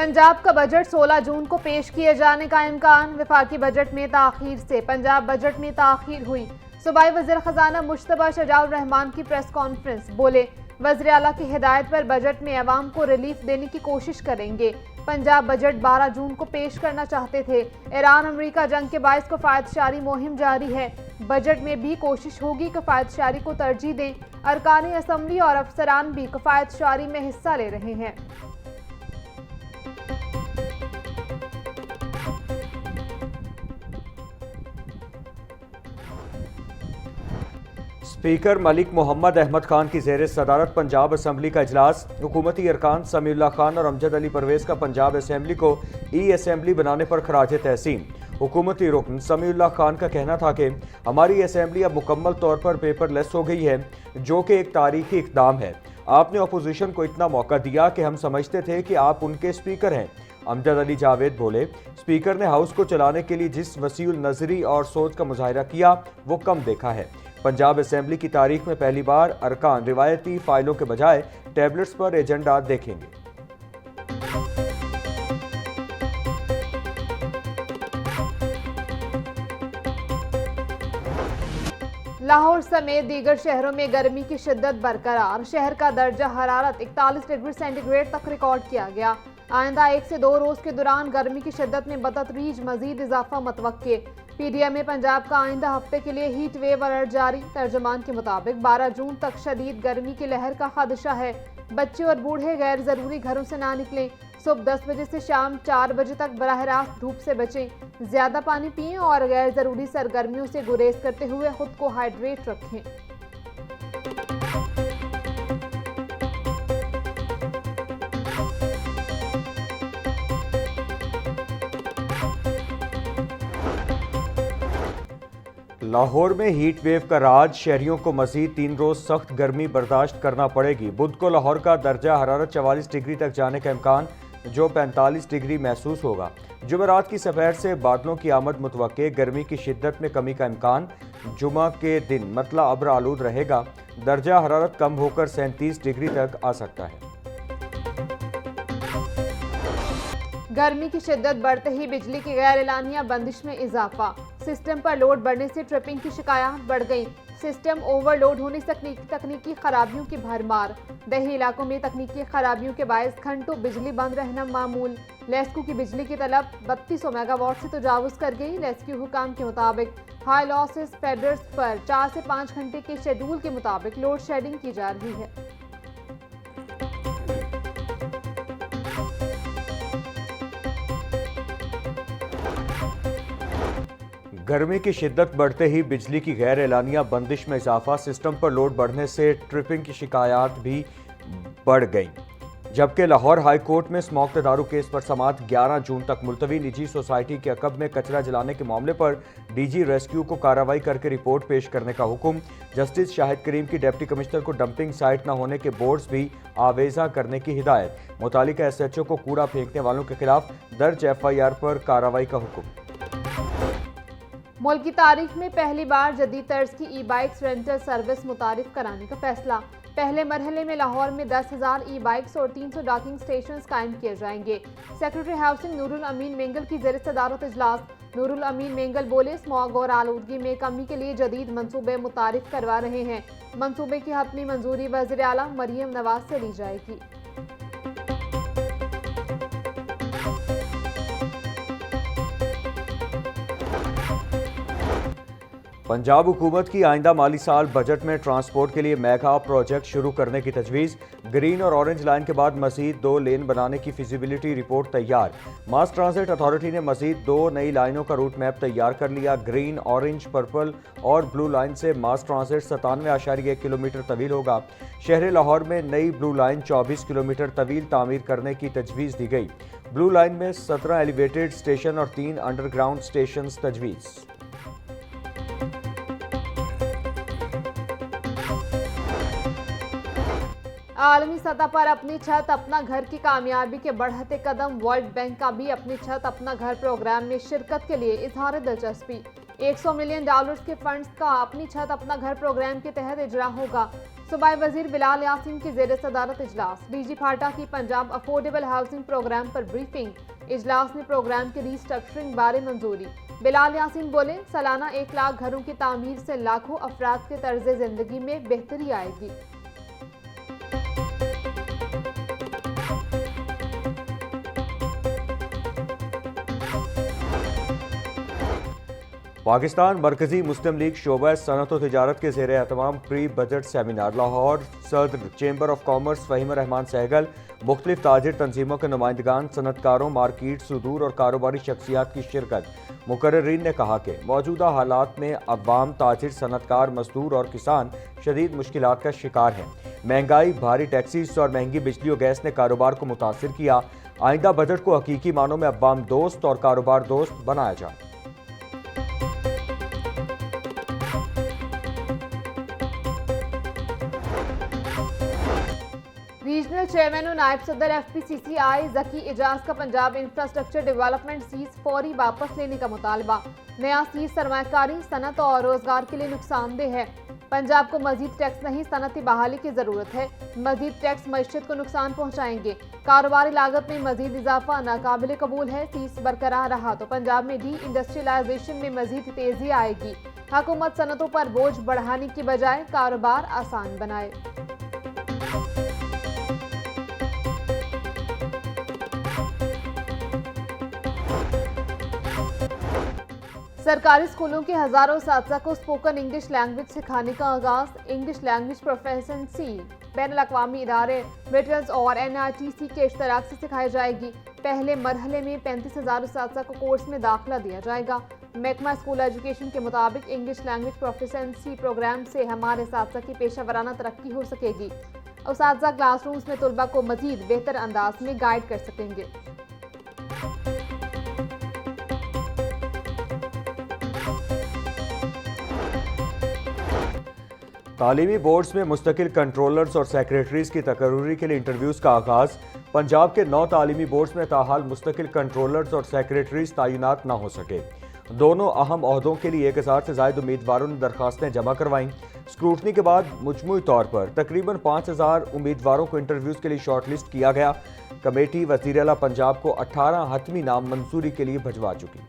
पंजाब का बजट 16 जून को पेश किए जाने का इम्कान। वफाकी बजट में ताखीर से पंजाब बजट में ताखीर हुई। सूबाई वज़ीर ख़ज़ाना मुश्तबा शजाउर रहमान की प्रेस कॉन्फ्रेंस, बोले वज़ीर आला की हिदायत पर बजट में अवाम को रिलीफ देने की कोशिश करेंगे। पंजाब बजट 12 जून को पेश करना चाहते थे। ईरान अमेरिका जंग के बायस कफ़ायतशारी मुहिम जारी है। बजट में भी कोशिश होगी कफ़ायतशारी को तरजीह दें। अरकान असम्बली और अफसरान भी कफ़ायतशारी में हिस्सा ले रहे हैं। स्पीकर मलिक मोहम्मद अहमद खान की ज़ेर सदारत पंजाब असम्बली का इजलास। हुकूमती अरकान समीउल्लाह खान और अमजद अली परवेज़ का पंजाब असम्बली को ई असम्बली बनाने पर खराज तहसीन। हुकूमती रुकन समीउल्लाह खान का कहना था कि हमारी असम्बली अब मुकम्मल तौर पर पेपरलेस हो गई है, जो कि एक तारीखी इक़दाम है। आपने अपोजिशन को इतना मौका दिया कि हम समझते थे कि आप उनके स्पीकर हैं। अमजद अली जावेद बोले, स्पीकर ने हाउस को चलाने के लिए जिस वसीउल नज़री और सोच का मुजाहिरा किया वो कम देखा है। पंजाब असम्बली की तारीख में पहली बार अरकान रिवायती फाइलों के बजाय टैबलेट्स पर एजेंडा देखेंगे। लाहौर समेत दीगर शहरों में गर्मी की शिद्दत बरकरार। शहर का दर्जा हरारत 41 डिग्री सेंटीग्रेड तक रिकॉर्ड किया गया। आइंदा 1 से 2 रोज के दौरान गर्मी की शिद्दत में बतदरीज मजीद इजाफा मतवक्के। पीडीएम में पंजाब का आइंदा हफ्ते के लिए हीट वेव अलर्ट जारी। तर्जमान के मुताबिक 12 जून तक शदीद गर्मी की लहर का खदशा है। बच्चे और बूढ़े गैर जरूरी घरों से ना निकलें। सुबह 10 बजे से शाम 4 बजे तक बराह रास्त धूप से बचें। ज्यादा पानी पिएं और गैर जरूरी सरगर्मियों से गुरेज करते हुए खुद को हाइड्रेट रखें। लाहौर में हीट वेव का राज। शहरियों को मजीद 3 रोज सख्त गर्मी बर्दाश्त करना पड़ेगी। बुध को लाहौर का दर्जा हरारत 44 डिग्री तक जाने का इम्कान, जो 45 डिग्री महसूस होगा। जुमेरात की सफर से बादलों की आमद मुतवक्के। गर्मी की शिद्दत में कमी का इम्कान। जुमा के दिन मतला अब्र आलूद रहेगा। दर्जा हरारत कम होकर 37 डिग्री तक आ सकता है। गर्मी की शिद्दत बढ़ते ही बिजली की गैर एलानिया बंदिश में इजाफा। सिस्टम पर लोड बढ़ने से ट्रिपिंग की शिकायत बढ़ गई। सिस्टम ओवरलोड होने से तकनीकी खराबियों की भरमार। दही इलाकों में तकनीकी खराबियों के बायस घंटों बिजली बंद रहना मामूल। लेस्को की बिजली की तलब 3200 मेगावाट से तजावुज कर गई। लेस्को हुकाम के मुताबिक हाई लॉसेस फेडर्स पर 4 से 5 घंटे के शेड्यूल के मुताबिक लोड शेडिंग की जा रही है। गर्मी की शिद्दत बढ़ते ही बिजली की गैर एलानिया बंदिश में इजाफा। सिस्टम पर लोड बढ़ने से ट्रिपिंग की शिकायत भी बढ़ गई। जबकि लाहौर हाई कोर्ट में स्मॉक तदारू केस पर समाअत 11 जून तक मुलतवी। निजी सोसाइटी के अकब में कचरा जलाने के मामले पर डीजी रेस्क्यू को कार्रवाई करके रिपोर्ट पेश करने का हुक्म। जस्टिस शाहिद करीम की डिप्टी कमिश्नर को डंपिंग साइट न होने के बोर्ड्स भी आवेजा करने की हिदायत। मुतालिका SHO को कूड़ा फेंकने वालों के खिलाफ दर्ज FIR पर कार्रवाई का हुक्म। मुल्क की तारीख में पहली बार जदीद तर्ज की ई-बाइक्स रेंटल सर्विस मुतारिफ कराने का फैसला। पहले मरहले में लाहौर में 10,000 ई-बाइक्स और 300 डॉकिंग स्टेशन कायम किए जाएंगे। सेक्रेटरी हाउसिंग नूरुल अमीन मेंगल की ज़ेर सदारत इजलास। नूरुल अमीन मेंगल बोले, स्मॉग और आलूदगी में कमी के लिए जदीद मंसूबे मुतारिफ करवा रहे हैं। मंसूबे की हतमी मंजूरी वज़ीर आला मरियम नवाज से ली जाएगी। पंजाब हुकूमत की आइंदा माली साल बजट में ट्रांसपोर्ट के लिए मेगा प्रोजेक्ट शुरू करने की तजवीज़। ग्रीन और ऑरेंज लाइन के बाद मजीद 2 लेन बनाने की फिजिबिलिटी रिपोर्ट तैयार। मास ट्रांजिट अथॉरिटी ने मजीद 2 नई लाइनों का रूट मैप तैयार कर लिया। ग्रीन, ऑरेंज, पर्पल और ब्लू लाइन से मास ट्रांजिट 97.1 किलोमीटर तवील होगा। शहर लाहौर में नई ब्लू लाइन 24 किलोमीटर तवील तामीर करने की तजवीज़ दी गई। ब्लू लाइन में 17 एलिवेटेड स्टेशन और 3 अंडरग्राउंड स्टेशन तजवीज़। आलमी सतह पर अपनी छत अपना घर की कामयाबी के बढ़ते कदम। वर्ल्ड बैंक का भी अपनी छत अपना घर प्रोग्राम में शिरकत के लिए इजहार दिलचस्पी। $100 मिलियन के फंड्स का अपनी छत अपना घर प्रोग्राम के तहत इजरा होगा। सूबाई वजीर बिलाल यासीन की जेर सदारत इजलास। डीजी फाटा की पंजाब अफोर्डेबल हाउसिंग प्रोग्राम पर ब्रीफिंग। इजलास में प्रोग्राम के रीस्ट्रक्चरिंग बारे मंजूरी। बिलाल यासीन बोले, सालाना 1 लाख घरों की तामीर से लाखों अफराद के तर्ज जिंदगी में बेहतरी आएगी। पाकिस्तान मरकजी मुस्लिम लीग शोबा सनत व तिजारत के ज़ेर एहतमाम प्री बजट सेमिनार लाहौर। सदर chamber of commerce Faheem Rehman Sehgal, मुख्तलिफ ताजिर तंजीमों के नुमाइंदगान, सनतकारों, मार्केट, सुदूर और कारोबारी शख्सियात की शिरकत। मुकर्रिरीन ने कहा कि मौजूदा हालात में अवाम, ताजिर, सनतकार, मजदूर और किसान शदीद मुश्किलात का शिकार हैं। महंगाई, भारी टैक्सीज और महंगी बिजली और गैस ने कारोबार को मुतासिर किया। आइंदा बजट को हकीकी मानों में अवाम दोस्त और कारोबार दोस्त बनाया जाए। रीजनल चेयरमैन और नायब सदर FPCCI जकी इजाज का पंजाब इंफ्रास्ट्रक्चर डेवलपमेंट सीज फौरी वापस लेने का मुतालबा। नया सीज सरमायाकारी, सनत और रोजगार के लिए नुकसानदेह है। पंजाब को मजीद टैक्स नहीं, सनती बहाली की जरूरत है। मजीद टैक्स मईशत को नुकसान पहुंचाएंगे। कारोबारी लागत में मजीद इजाफा नाकाबिल कबूल है। सीज बरकरार रहा तो पंजाब में डी इंडस्ट्रियलाइजेशन में मजीद तेजी आएगी। हुकूमत सनतों पर बोझ बढ़ाने की बजाय कारोबार आसान बनाए। सरकारी स्कूलों के हजारों साथिया को स्पोकन इंग्लिश लैंग्वेज सिखाने का आगाज। इंग्लिश लैंग्वेज प्रोफेशनसी बैन अवी इदारे ब्रिटल्स और NITC के इश्तराक से सिखाई जाएगी। पहले मरहले में 35,000 साथिया को कोर्स में दाखिला दिया जाएगा। महकमा स्कूल एजुकेशन के मुताबिक इंग्लिश लैंग्वेज प्रोफेशनसी प्रोग्राम से हमारे साथिया की पेशा तरक्की हो सकेगी। उस्ताद क्लासरूम्स में तुलबा को मजीद बेहतर अंदाज में गाइड कर सकेंगे। तालीमी बोर्ड्स में मुस्तकिल कंट्रोलर्स और सेक्रेटरीज की तकर्री के लिए इंटरव्यूज का आगाज। पंजाब के 9 तालीमी बोर्ड्स में ताहाल मुस्तकिल कंट्रोलर्स और सेक्रेटरीज तैनात न हो सके। दोनों अहम ओहदों के लिए 1000 से ज़ायद उम्मीदवारों ने दरखास्तें जमा करवाईं। स्क्रूटनी के बाद मजमूई तौर पर तकरीबन 5000 उम्मीदवारों को इंटरव्यूज के लिए शॉर्टलिस्ट किया गया। कमेटी वज़ीर आला पंजाब को 18 हतमी नाम मंजूरी के लिए भिजवा चुकी।